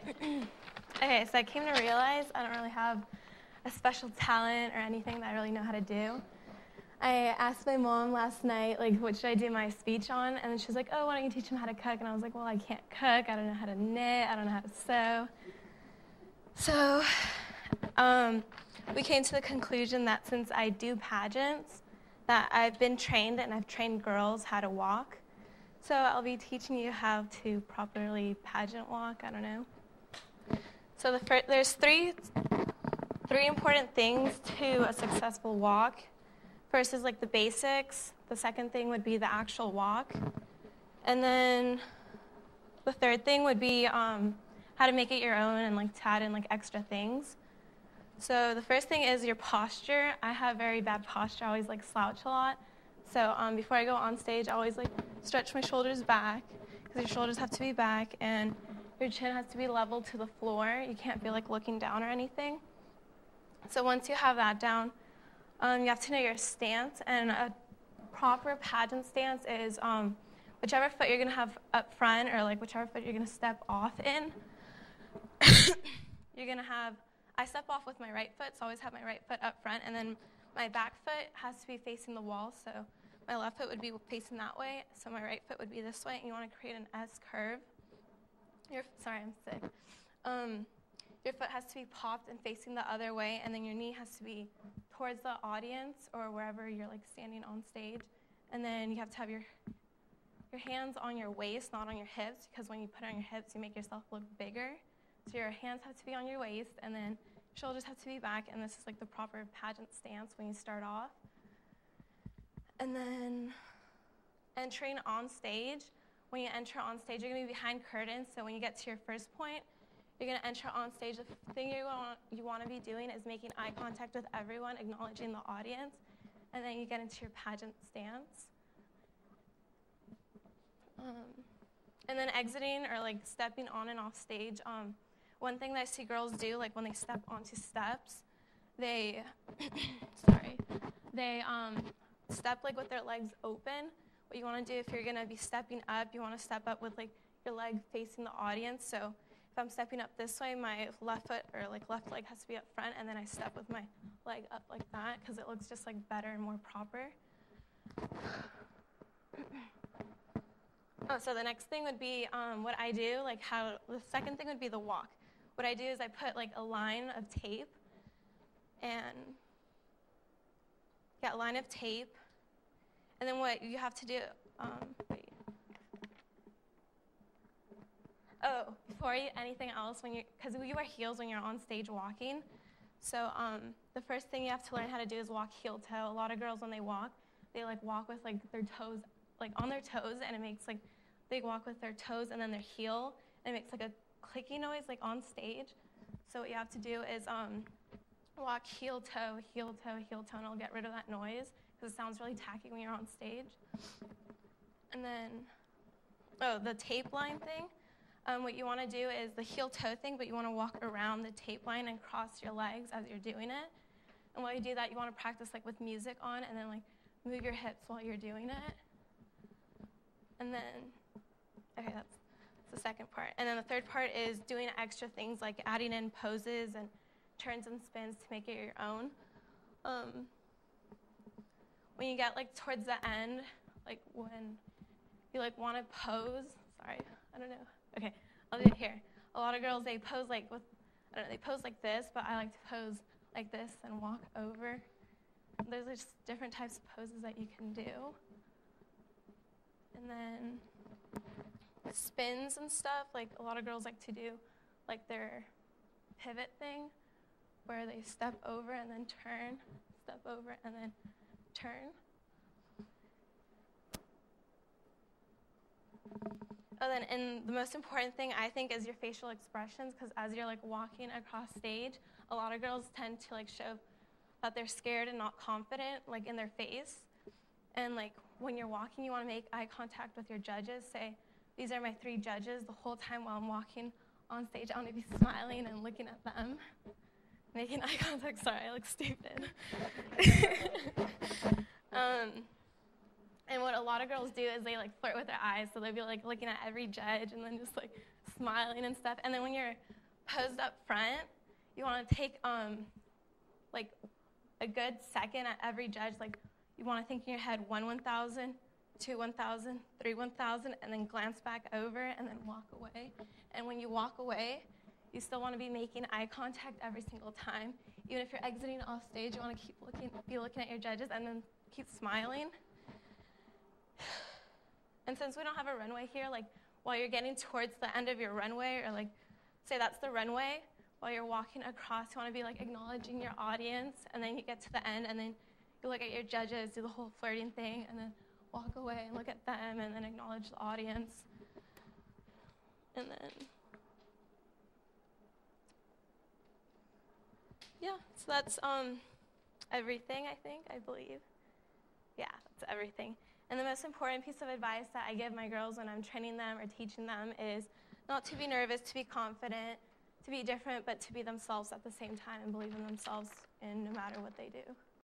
Okay, so I came to realize I don't really have a special talent or anything that I really know how to do. I asked my mom last night, like, what should I do my speech on? And then she was like, oh, why don't you teach him how to cook? And I was like, well, I can't cook. I don't know how to knit. I don't know how to sew. So we came to the conclusion that since I do pageants, that I've been trained and I've trained girls how to walk. So I'll be teaching you how to properly pageant walk. I don't know. So there's three important things to a successful walk. First is like the basics. The second thing would be the actual walk. And then the third thing would be how to make it your own and like to add in like extra things. So the first thing is your posture. I have very bad posture. I always like slouch a lot. So before I go on stage, I always like stretch my shoulders back because your shoulders have to be back and your chin has to be level to the floor. You can't be like looking down or anything. So once you have that down, you have to know your stance, and a proper pageant stance is whichever foot you're going to have up front or like whichever foot you're going to step off in. You're going to have, I step off with my right foot, so I always have my right foot up front, and then my back foot has to be facing the wall, so my left foot would be facing that way, so my right foot would be this way, and you want to create an S curve. Sorry, I'm sick. Your foot has to be popped and facing the other way, and then your knee has to be towards the audience or wherever you're like standing on stage. And then you have to have your hands on your waist, not on your hips, because when you put it on your hips, you make yourself look bigger. So your hands have to be on your waist, and then shoulders have to be back, and this is like the proper pageant stance when you start off. And then entering on stage. When you enter on stage, you're going to be behind curtains, so when you get to your first point, you're going to enter on stage. The thing you want to be doing is making eye contact with everyone, acknowledging the audience, and then you get into your pageant stance. And then exiting or like stepping on and off stage. One thing that I see girls do, like when they step onto steps, they step like with their legs open. What you want to do if you're going to be stepping up, you want to step up with like your leg facing the audience. So if I'm stepping up this way, my left foot or like left leg has to be up front, and then I step with my leg up like that because it looks just like better and more proper. Oh, so the next thing would be what I do, the second thing would be the walk. What I do is I put like a line of tape and a line of tape. And then what you have to do, before anything else, because you wear heels when you're on stage walking. So the first thing you have to learn how to do is walk heel toe. A lot of girls when they walk like walk with like their toes, like on their toes, and it makes like, they walk with their toes and then their heel, and it makes like a clicking noise like on stage. So what you have to do is walk heel toe, heel toe, heel toe, and it'll get rid of that noise because it sounds really tacky when you're on stage. And then, the tape line thing. What you want to do is the heel toe thing, but you want to walk around the tape line and cross your legs as you're doing it. And while you do that, you want to practice like with music on, and then like move your hips while you're doing it. And then, okay, that's the second part. And then the third part is doing extra things like adding in poses and turns and spins to make it your own. When you get like towards the end, like when you like want to pose, sorry, I don't know. Okay, I'll do it here. A lot of girls, they pose like they pose like this, but I like to pose like this and walk over. There's just different types of poses that you can do. And then spins and stuff, like a lot of girls like to do like their pivot thing where they step over and then turn, step over and then turn. And the most important thing I think is your facial expressions, because as you're like walking across stage, a lot of girls tend to like show that they're scared and not confident like in their face. And like when you're walking, you want to make eye contact with your judges. Say, these are my 3 judges. The whole time while I'm walking on stage, I want to be smiling and looking at them, making eye contact. Sorry, I look stupid. And what a lot of girls do is they like flirt with their eyes, so they'll be like looking at every judge and then just like smiling and stuff. And then when you're posed up front, you want to take like a good second at every judge. Like you want to think in your head 1 1,000, 2 1,000, 3 1,000, and then glance back over and then walk away. And when you walk away, you still want to be making eye contact every single time. Even if you're exiting off stage, you want to be looking at your judges and then keep smiling. And since we don't have a runway here, like while you're getting towards the end of your runway, or like say that's the runway, while you're walking across, you want to be like acknowledging your audience, and then you get to the end, and then you look at your judges, do the whole flirting thing, and then walk away and look at them, and then acknowledge the audience. And then, yeah, so that's everything, I believe. Yeah, that's everything. And the most important piece of advice that I give my girls when I'm training them or teaching them is not to be nervous, to be confident, to be different, but to be themselves at the same time and believe in themselves in no matter what they do.